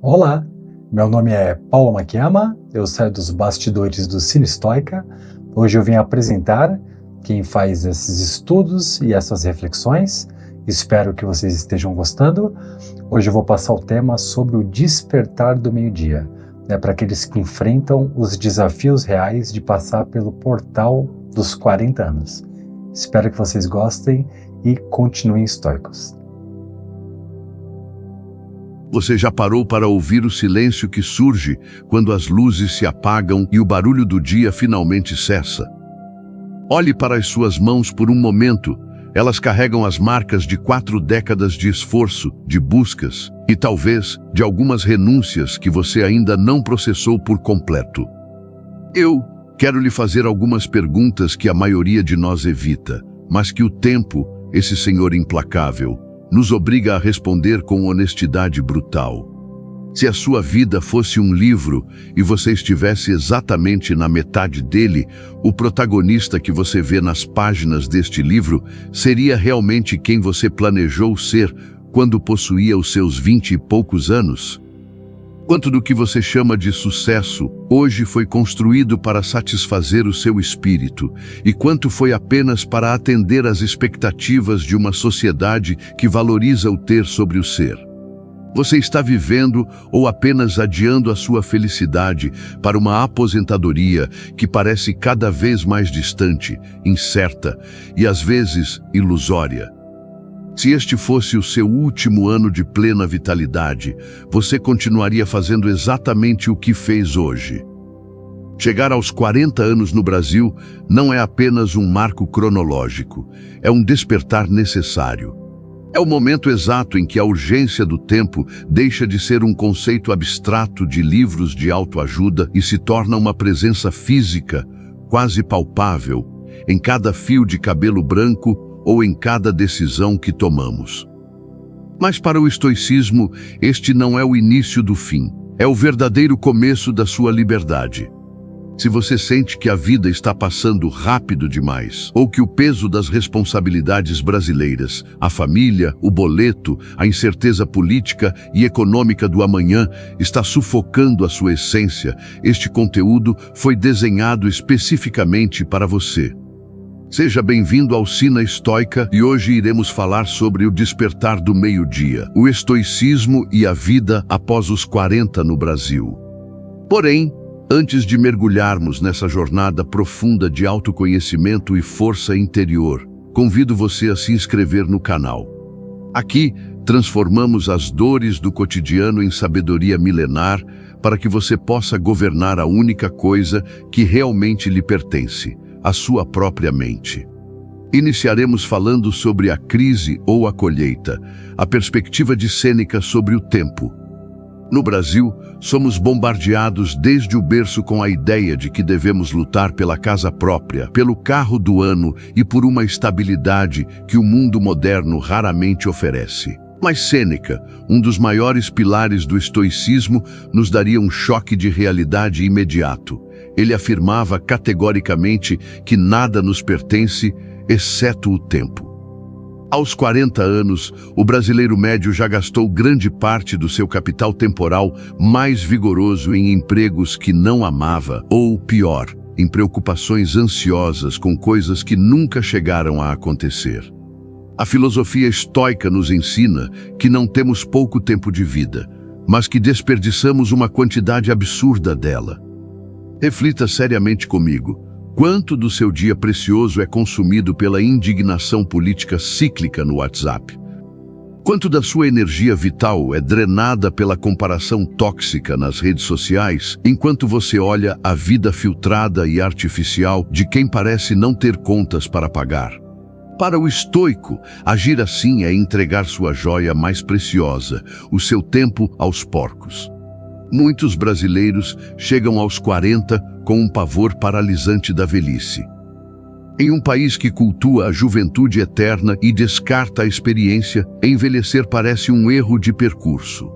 Olá, meu nome é Paulo Makiyama, eu saio dos bastidores do Cine Estoica. Hoje eu vim apresentar quem faz esses estudos e essas reflexões. Espero que vocês estejam gostando. Hoje eu vou passar o tema sobre o despertar do meio-dia, para aqueles que enfrentam os desafios reais de passar pelo portal dos 40 anos. Espero que vocês gostem e continuem estoicos. Você já parou para ouvir o silêncio que surge quando as luzes se apagam e o barulho do dia finalmente cessa? Olhe para as suas mãos por um momento. Elas carregam as marcas de 4 décadas de esforço, de buscas e talvez de algumas renúncias que você ainda não processou por completo. Eu quero lhe fazer algumas perguntas que a maioria de nós evita, mas que o tempo, esse senhor implacável, nos obriga a responder com honestidade brutal. Se a sua vida fosse um livro e você estivesse exatamente na metade dele, o protagonista que você vê nas páginas deste livro seria realmente quem você planejou ser quando possuía os seus 20 e poucos anos? Quanto do que você chama de sucesso hoje foi construído para satisfazer o seu espírito e quanto foi apenas para atender às expectativas de uma sociedade que valoriza o ter sobre o ser? Você está vivendo ou apenas adiando a sua felicidade para uma aposentadoria que parece cada vez mais distante, incerta e às vezes ilusória? Se este fosse o seu último ano de plena vitalidade, você continuaria fazendo exatamente o que fez hoje. Chegar aos 40 anos no Brasil não é apenas um marco cronológico, é um despertar necessário. É o momento exato em que a urgência do tempo deixa de ser um conceito abstrato de livros de autoajuda e se torna uma presença física, quase palpável, em cada fio de cabelo branco ou em cada decisão que tomamos. Mas para o estoicismo, este não é o início do fim, é o verdadeiro começo da sua liberdade. Se você sente que a vida está passando rápido demais, ou que o peso das responsabilidades brasileiras, a família, o boleto, a incerteza política e econômica do amanhã está sufocando a sua essência, este conteúdo foi desenhado especificamente para você. Seja bem-vindo ao Cine Estoica e hoje iremos falar sobre o despertar do meio-dia, o estoicismo e a vida após os 40 no Brasil. Porém, antes de mergulharmos nessa jornada profunda de autoconhecimento e força interior, convido você a se inscrever no canal. Aqui, transformamos as dores do cotidiano em sabedoria milenar para que você possa governar a única coisa que realmente lhe pertence, a sua própria mente. Iniciaremos falando sobre a crise ou a colheita, a perspectiva de Sêneca sobre o tempo. No Brasil, somos bombardeados desde o berço com a ideia de que devemos lutar pela casa própria, pelo carro do ano e por uma estabilidade que o mundo moderno raramente oferece. Mas Sêneca, um dos maiores pilares do estoicismo, nos daria um choque de realidade imediato. Ele afirmava categoricamente que nada nos pertence, exceto o tempo. Aos 40 anos, o brasileiro médio já gastou grande parte do seu capital temporal mais vigoroso em empregos que não amava, ou pior, em preocupações ansiosas com coisas que nunca chegaram a acontecer. A filosofia estoica nos ensina que não temos pouco tempo de vida, mas que desperdiçamos uma quantidade absurda dela. Reflita seriamente comigo. Quanto do seu dia precioso é consumido pela indignação política cíclica no WhatsApp? Quanto da sua energia vital é drenada pela comparação tóxica nas redes sociais, enquanto você olha a vida filtrada e artificial de quem parece não ter contas para pagar? Para o estoico, agir assim é entregar sua joia mais preciosa, o seu tempo, aos porcos. Muitos brasileiros chegam aos 40 com um pavor paralisante da velhice. Em um país que cultua a juventude eterna e descarta a experiência, envelhecer parece um erro de percurso.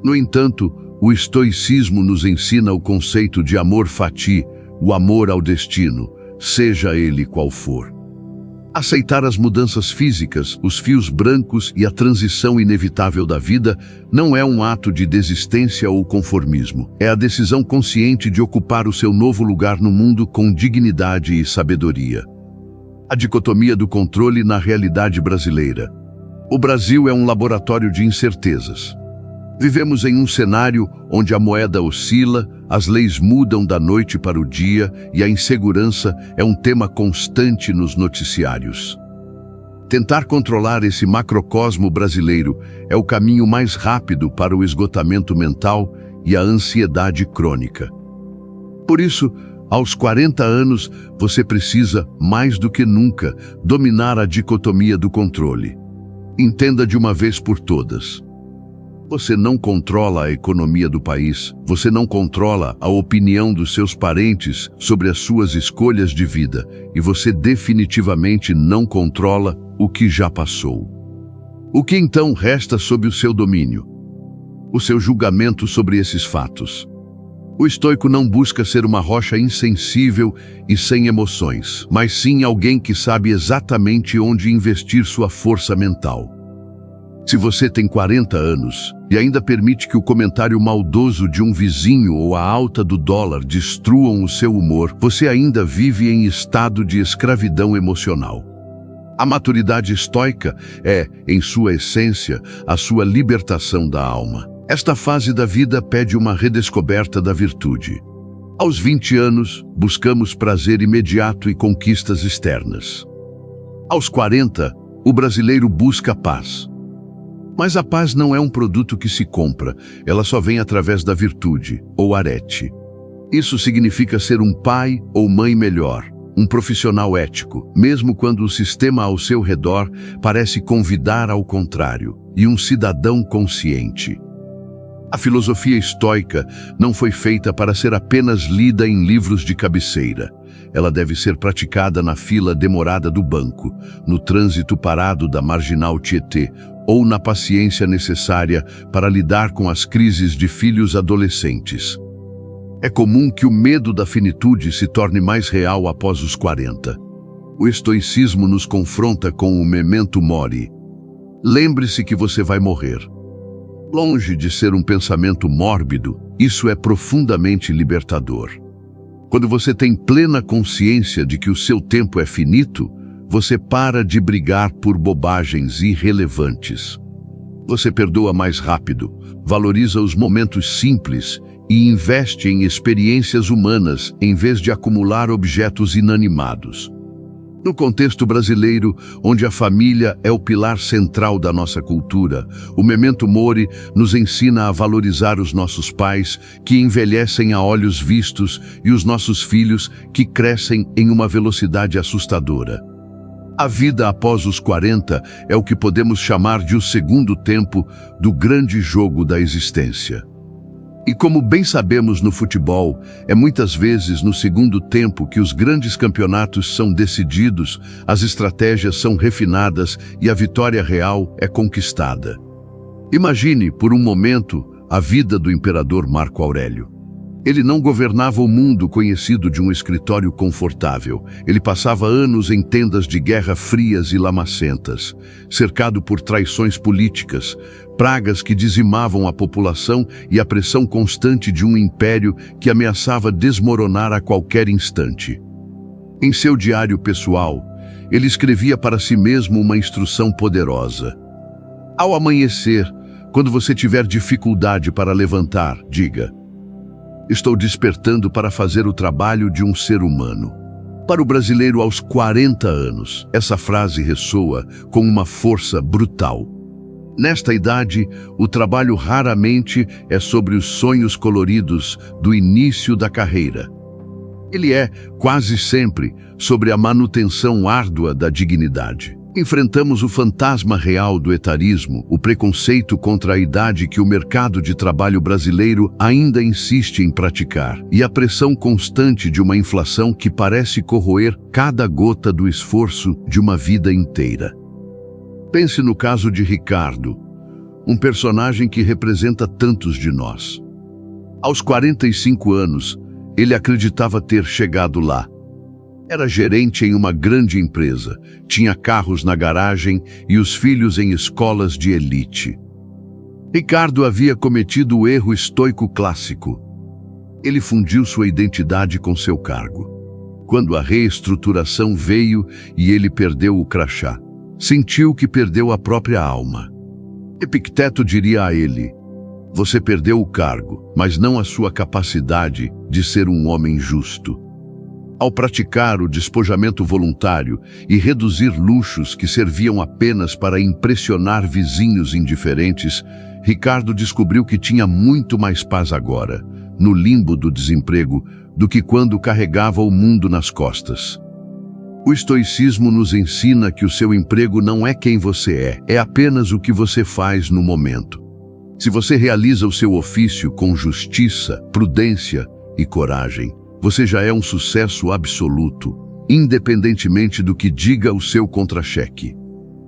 No entanto, o estoicismo nos ensina o conceito de amor fati, o amor ao destino, seja ele qual for. Aceitar as mudanças físicas, os fios brancos e a transição inevitável da vida não é um ato de desistência ou conformismo. É a decisão consciente de ocupar o seu novo lugar no mundo com dignidade e sabedoria. A dicotomia do controle na realidade brasileira. O Brasil é um laboratório de incertezas. Vivemos em um cenário onde a moeda oscila, as leis mudam da noite para o dia e a insegurança é um tema constante nos noticiários. Tentar controlar esse macrocosmo brasileiro é o caminho mais rápido para o esgotamento mental e a ansiedade crônica. Por isso, aos 40 anos, você precisa, mais do que nunca, dominar a dicotomia do controle. Entenda de uma vez por todas. Você não controla a economia do país, você não controla a opinião dos seus parentes sobre as suas escolhas de vida e você definitivamente não controla o que já passou. O que então resta sob o seu domínio? O seu julgamento sobre esses fatos. O estoico não busca ser uma rocha insensível e sem emoções, mas sim alguém que sabe exatamente onde investir sua força mental. Se você tem 40 anos e ainda permite que o comentário maldoso de um vizinho ou a alta do dólar destruam o seu humor, você ainda vive em estado de escravidão emocional. A maturidade estoica é, em sua essência, a sua libertação da alma. Esta fase da vida pede uma redescoberta da virtude. Aos 20 anos, buscamos prazer imediato e conquistas externas. Aos 40, o brasileiro busca paz. Mas a paz não é um produto que se compra, ela só vem através da virtude, ou arete. Isso significa ser um pai ou mãe melhor, um profissional ético, mesmo quando o sistema ao seu redor parece convidar ao contrário, e um cidadão consciente. A filosofia estoica não foi feita para ser apenas lida em livros de cabeceira. Ela deve ser praticada na fila demorada do banco, no trânsito parado da Marginal Tietê, ou na paciência necessária para lidar com as crises de filhos adolescentes. É comum que o medo da finitude se torne mais real após os 40. O estoicismo nos confronta com o memento mori. Lembre-se que você vai morrer. Longe de ser um pensamento mórbido, isso é profundamente libertador. Quando você tem plena consciência de que o seu tempo é finito, você para de brigar por bobagens irrelevantes. Você perdoa mais rápido, valoriza os momentos simples e investe em experiências humanas em vez de acumular objetos inanimados. No contexto brasileiro, onde a família é o pilar central da nossa cultura, o memento mori nos ensina a valorizar os nossos pais, que envelhecem a olhos vistos, e os nossos filhos, que crescem em uma velocidade assustadora. A vida após os 40 é o que podemos chamar de o segundo tempo do grande jogo da existência. E como bem sabemos no futebol, é muitas vezes no segundo tempo que os grandes campeonatos são decididos, as estratégias são refinadas e a vitória real é conquistada. Imagine, por um momento, a vida do imperador Marco Aurélio. Ele não governava o mundo conhecido de um escritório confortável. Ele passava anos em tendas de guerra frias e lamacentas, cercado por traições políticas, pragas que dizimavam a população e a pressão constante de um império que ameaçava desmoronar a qualquer instante. Em seu diário pessoal, ele escrevia para si mesmo uma instrução poderosa. Ao amanhecer, quando você tiver dificuldade para levantar, diga: estou despertando para fazer o trabalho de um ser humano. Para o brasileiro aos 40 anos, essa frase ressoa com uma força brutal. Nesta idade, o trabalho raramente é sobre os sonhos coloridos do início da carreira. Ele é, quase sempre, sobre a manutenção árdua da dignidade. Enfrentamos o fantasma real do etarismo, o preconceito contra a idade que o mercado de trabalho brasileiro ainda insiste em praticar, e a pressão constante de uma inflação que parece corroer cada gota do esforço de uma vida inteira. Pense no caso de Ricardo, um personagem que representa tantos de nós. Aos 45 anos, ele acreditava ter chegado lá. Era gerente em uma grande empresa, tinha carros na garagem e os filhos em escolas de elite. Ricardo havia cometido o erro estoico clássico. Ele fundiu sua identidade com seu cargo. Quando a reestruturação veio e ele perdeu o crachá, sentiu que perdeu a própria alma. Epicteto diria a ele: você perdeu o cargo, mas não a sua capacidade de ser um homem justo. Ao praticar o despojamento voluntário e reduzir luxos que serviam apenas para impressionar vizinhos indiferentes, Ricardo descobriu que tinha muito mais paz agora, no limbo do desemprego, do que quando carregava o mundo nas costas. O estoicismo nos ensina que o seu emprego não é quem você é apenas o que você faz no momento. Se você realiza o seu ofício com justiça, prudência e coragem, você já é um sucesso absoluto, independentemente do que diga o seu contra-cheque.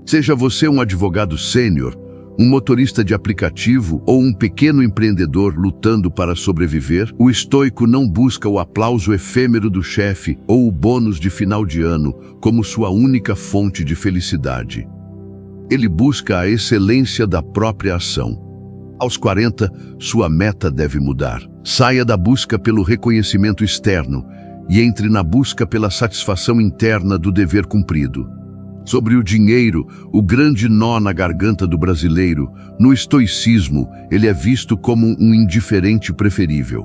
Seja você um advogado sênior, um motorista de aplicativo ou um pequeno empreendedor lutando para sobreviver, o estoico não busca o aplauso efêmero do chefe ou o bônus de final de ano como sua única fonte de felicidade. Ele busca a excelência da própria ação. Aos 40, sua meta deve mudar. Saia da busca pelo reconhecimento externo e entre na busca pela satisfação interna do dever cumprido. Sobre o dinheiro, o grande nó na garganta do brasileiro, no estoicismo, ele é visto como um indiferente preferível.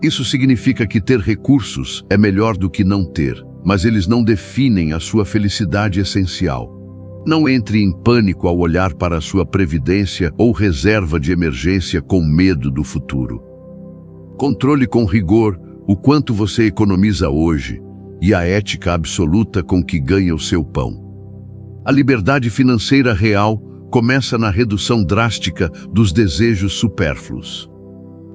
Isso significa que ter recursos é melhor do que não ter, mas eles não definem a sua felicidade essencial. Não entre em pânico ao olhar para a sua previdência ou reserva de emergência com medo do futuro. Controle com rigor o quanto você economiza hoje e a ética absoluta com que ganha o seu pão. A liberdade financeira real começa na redução drástica dos desejos supérfluos.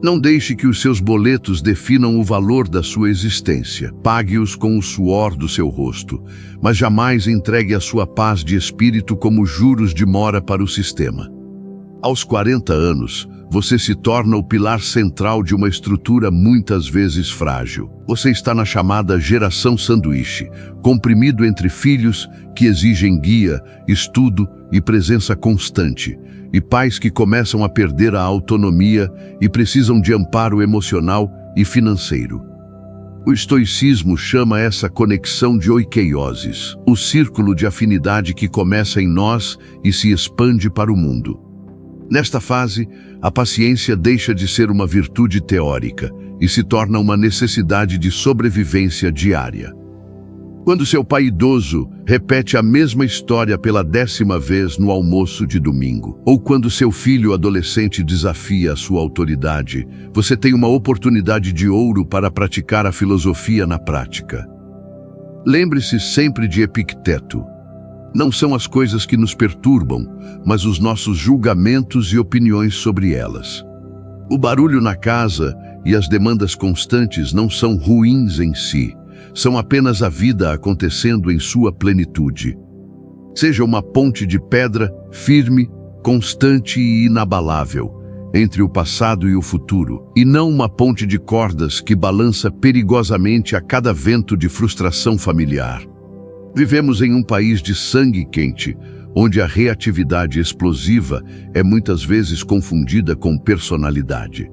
Não deixe que os seus boletos definam o valor da sua existência. Pague-os com o suor do seu rosto, mas jamais entregue a sua paz de espírito como juros de mora para o sistema. Aos 40 anos, você se torna o pilar central de uma estrutura muitas vezes frágil. Você está na chamada geração sanduíche, comprimido entre filhos que exigem guia, estudo e presença constante, e pais que começam a perder a autonomia e precisam de amparo emocional e financeiro. O estoicismo chama essa conexão de oikeiosis, o círculo de afinidade que começa em nós e se expande para o mundo. Nesta fase, a paciência deixa de ser uma virtude teórica e se torna uma necessidade de sobrevivência diária. Quando seu pai idoso repete a mesma história pela 10ª vez no almoço de domingo, ou quando seu filho adolescente desafia a sua autoridade, você tem uma oportunidade de ouro para praticar a filosofia na prática. Lembre-se sempre de Epicteto. Não são as coisas que nos perturbam, mas os nossos julgamentos e opiniões sobre elas. O barulho na casa e as demandas constantes não são ruins em si, são apenas a vida acontecendo em sua plenitude. Seja uma ponte de pedra, firme, constante e inabalável, entre o passado e o futuro, e não uma ponte de cordas que balança perigosamente a cada vento de frustração familiar. Vivemos em um país de sangue quente, onde a reatividade explosiva é muitas vezes confundida com personalidade.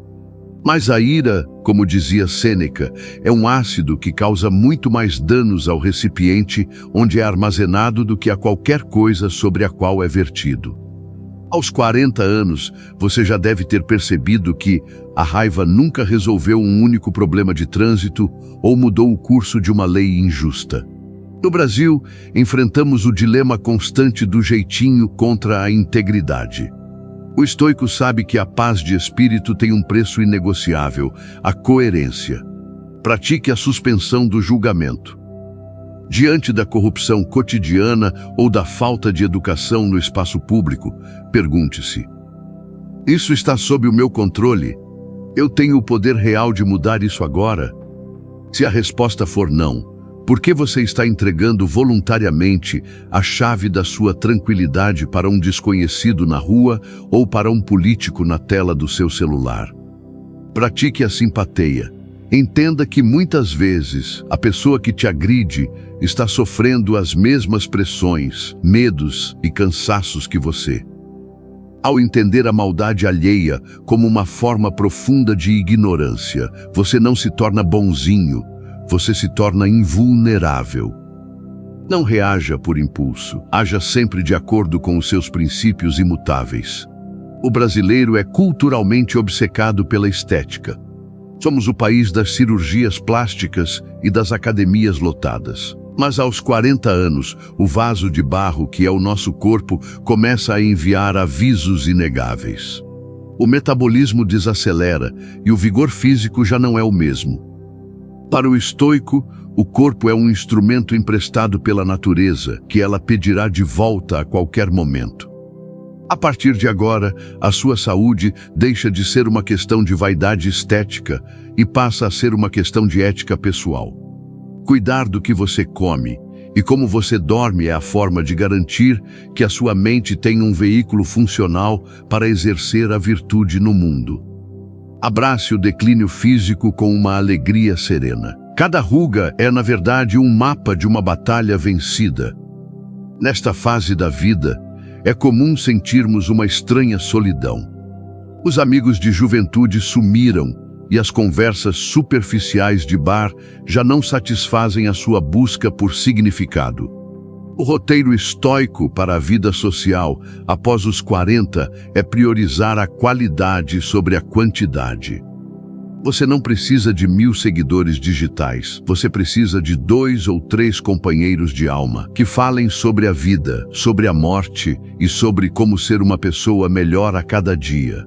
Mas a ira, como dizia Sêneca, é um ácido que causa muito mais danos ao recipiente onde é armazenado do que a qualquer coisa sobre a qual é vertido. Aos 40 anos, você já deve ter percebido que a raiva nunca resolveu um único problema de trânsito ou mudou o curso de uma lei injusta. No Brasil, enfrentamos o dilema constante do jeitinho contra a integridade. O estoico sabe que a paz de espírito tem um preço inegociável, a coerência. Pratique a suspensão do julgamento. Diante da corrupção cotidiana ou da falta de educação no espaço público, pergunte-se: isso está sob o meu controle? Eu tenho o poder real de mudar isso agora? Se a resposta for não, por que você está entregando voluntariamente a chave da sua tranquilidade para um desconhecido na rua ou para um político na tela do seu celular? Pratique a simpatia. Entenda que muitas vezes a pessoa que te agride está sofrendo as mesmas pressões, medos e cansaços que você. Ao entender a maldade alheia como uma forma profunda de ignorância, você não se torna bonzinho, você se torna invulnerável. Não reaja por impulso, haja sempre de acordo com os seus princípios imutáveis. O brasileiro é culturalmente obcecado pela estética. Somos o país das cirurgias plásticas e das academias lotadas. Mas aos 40 anos, o vaso de barro que é o nosso corpo começa a enviar avisos inegáveis. O metabolismo desacelera e o vigor físico já não é o mesmo. Para o estoico, o corpo é um instrumento emprestado pela natureza que ela pedirá de volta a qualquer momento. A partir de agora, a sua saúde deixa de ser uma questão de vaidade estética e passa a ser uma questão de ética pessoal. Cuidar do que você come e como você dorme é a forma de garantir que a sua mente tem um veículo funcional para exercer a virtude no mundo. Abrace o declínio físico com uma alegria serena. Cada ruga é, na verdade, um mapa de uma batalha vencida. Nesta fase da vida, é comum sentirmos uma estranha solidão. Os amigos de juventude sumiram e as conversas superficiais de bar já não satisfazem a sua busca por significado. O roteiro estoico para a vida social após os 40 é priorizar a qualidade sobre a quantidade. Você não precisa de 1000 seguidores digitais, você precisa de 2 ou 3 companheiros de alma que falem sobre a vida, sobre a morte e sobre como ser uma pessoa melhor a cada dia.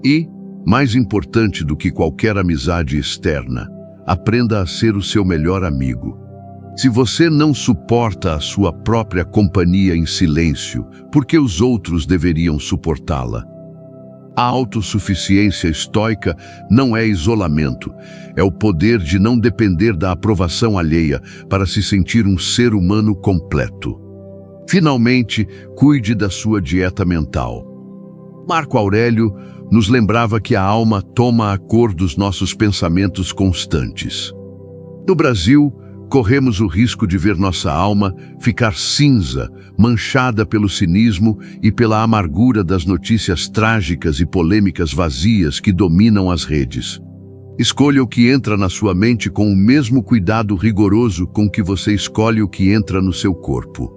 E, mais importante do que qualquer amizade externa, aprenda a ser o seu melhor amigo. Se você não suporta a sua própria companhia em silêncio, por que os outros deveriam suportá-la? A autossuficiência estoica não é isolamento, é o poder de não depender da aprovação alheia para se sentir um ser humano completo. Finalmente, cuide da sua dieta mental. Marco Aurélio nos lembrava que a alma toma a cor dos nossos pensamentos constantes. No Brasil, corremos o risco de ver nossa alma ficar cinza, manchada pelo cinismo e pela amargura das notícias trágicas e polêmicas vazias que dominam as redes. Escolha o que entra na sua mente com o mesmo cuidado rigoroso com que você escolhe o que entra no seu corpo.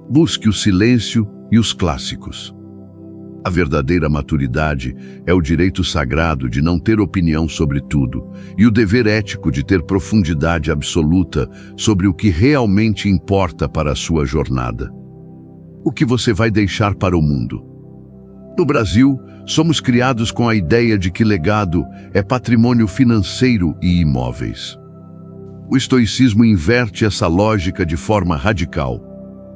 Busque o silêncio e os clássicos. A verdadeira maturidade é o direito sagrado de não ter opinião sobre tudo e o dever ético de ter profundidade absoluta sobre o que realmente importa para a sua jornada. O que você vai deixar para o mundo? No Brasil, somos criados com a ideia de que legado é patrimônio financeiro e imóveis. O estoicismo inverte essa lógica de forma radical.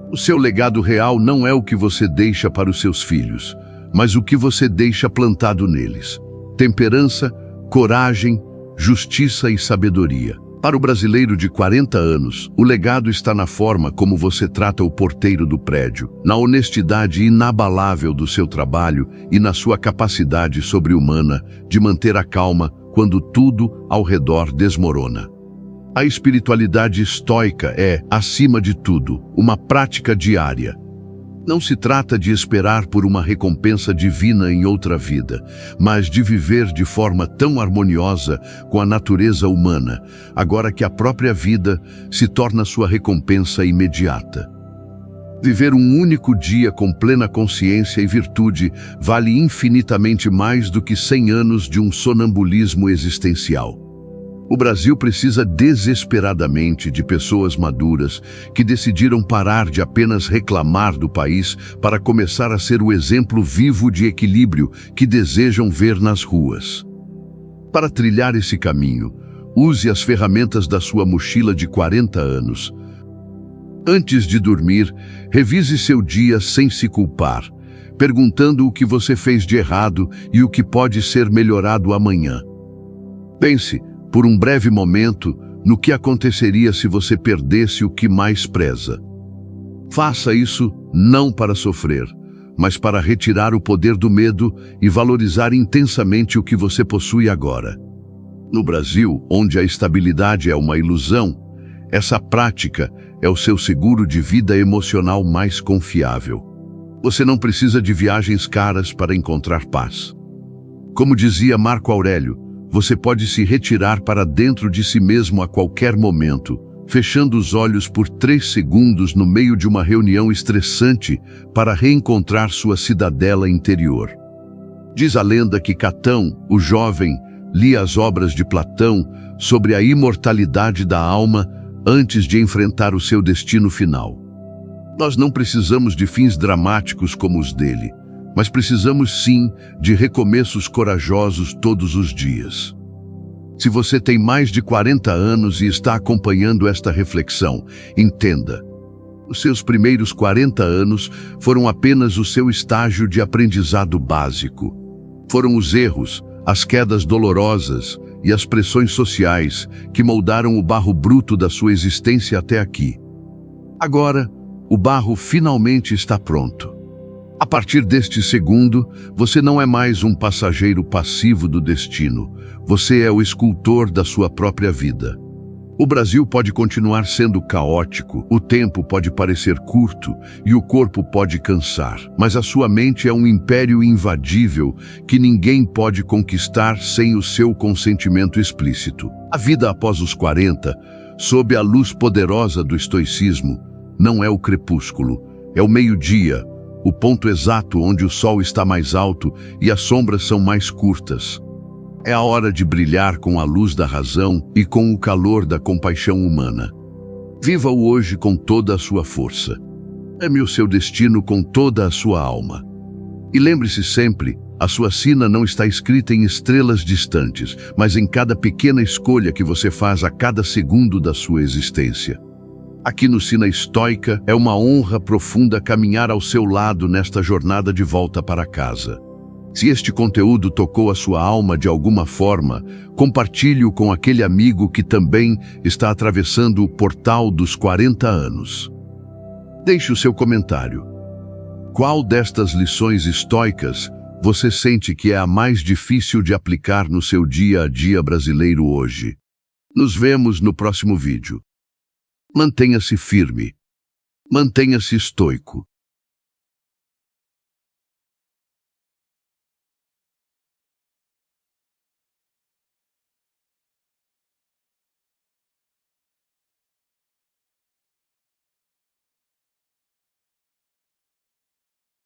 O seu legado real não é o que você deixa para os seus filhos, mas o que você deixa plantado neles. Temperança, coragem, justiça e sabedoria. Para o brasileiro de 40 anos, o legado está na forma como você trata o porteiro do prédio, na honestidade inabalável do seu trabalho e na sua capacidade sobre-humana de manter a calma quando tudo ao redor desmorona. A espiritualidade estoica é, acima de tudo, uma prática diária. Não se trata de esperar por uma recompensa divina em outra vida, mas de viver de forma tão harmoniosa com a natureza humana, agora que a própria vida se torna sua recompensa imediata. Viver um único dia com plena consciência e virtude vale infinitamente mais do que 100 anos de um sonambulismo existencial. O Brasil precisa desesperadamente de pessoas maduras que decidiram parar de apenas reclamar do país para começar a ser o exemplo vivo de equilíbrio que desejam ver nas ruas. Para trilhar esse caminho, use as ferramentas da sua mochila de 40 anos. Antes de dormir, revise seu dia sem se culpar, perguntando o que você fez de errado e o que pode ser melhorado amanhã. Pense, por um breve momento, no que aconteceria se você perdesse o que mais preza. Faça isso não para sofrer, mas para retirar o poder do medo e valorizar intensamente o que você possui agora. No Brasil, onde a estabilidade é uma ilusão, essa prática é o seu seguro de vida emocional mais confiável. Você não precisa de viagens caras para encontrar paz. Como dizia Marco Aurélio, você pode se retirar para dentro de si mesmo a qualquer momento, fechando os olhos por 3 segundos no meio de uma reunião estressante para reencontrar sua cidadela interior. Diz a lenda que Catão, o jovem, lia as obras de Platão sobre a imortalidade da alma antes de enfrentar o seu destino final. Nós não precisamos de fins dramáticos como os dele, mas precisamos sim de recomeços corajosos todos os dias. Se você tem mais de 40 anos e está acompanhando esta reflexão, entenda. Os seus primeiros 40 anos foram apenas o seu estágio de aprendizado básico. Foram os erros, as quedas dolorosas e as pressões sociais que moldaram o barro bruto da sua existência até aqui. Agora, o barro finalmente está pronto. A partir deste segundo, você não é mais um passageiro passivo do destino. Você é o escultor da sua própria vida. O Brasil pode continuar sendo caótico, o tempo pode parecer curto e o corpo pode cansar, mas a sua mente é um império invadível que ninguém pode conquistar sem o seu consentimento explícito. A vida após os 40, sob a luz poderosa do estoicismo, não é o crepúsculo, é o meio-dia, o ponto exato onde o sol está mais alto e as sombras são mais curtas. É a hora de brilhar com a luz da razão e com o calor da compaixão humana. Viva o hoje com toda a sua força. Ame o seu destino com toda a sua alma. E lembre-se sempre, a sua sina não está escrita em estrelas distantes, mas em cada pequena escolha que você faz a cada segundo da sua existência. Aqui no Sina Estoica, é uma honra profunda caminhar ao seu lado nesta jornada de volta para casa. Se este conteúdo tocou a sua alma de alguma forma, compartilhe-o com aquele amigo que também está atravessando o portal dos 40 anos. Deixe o seu comentário. Qual destas lições estoicas você sente que é a mais difícil de aplicar no seu dia a dia brasileiro hoje? Nos vemos no próximo vídeo. Mantenha-se firme. Mantenha-se estoico.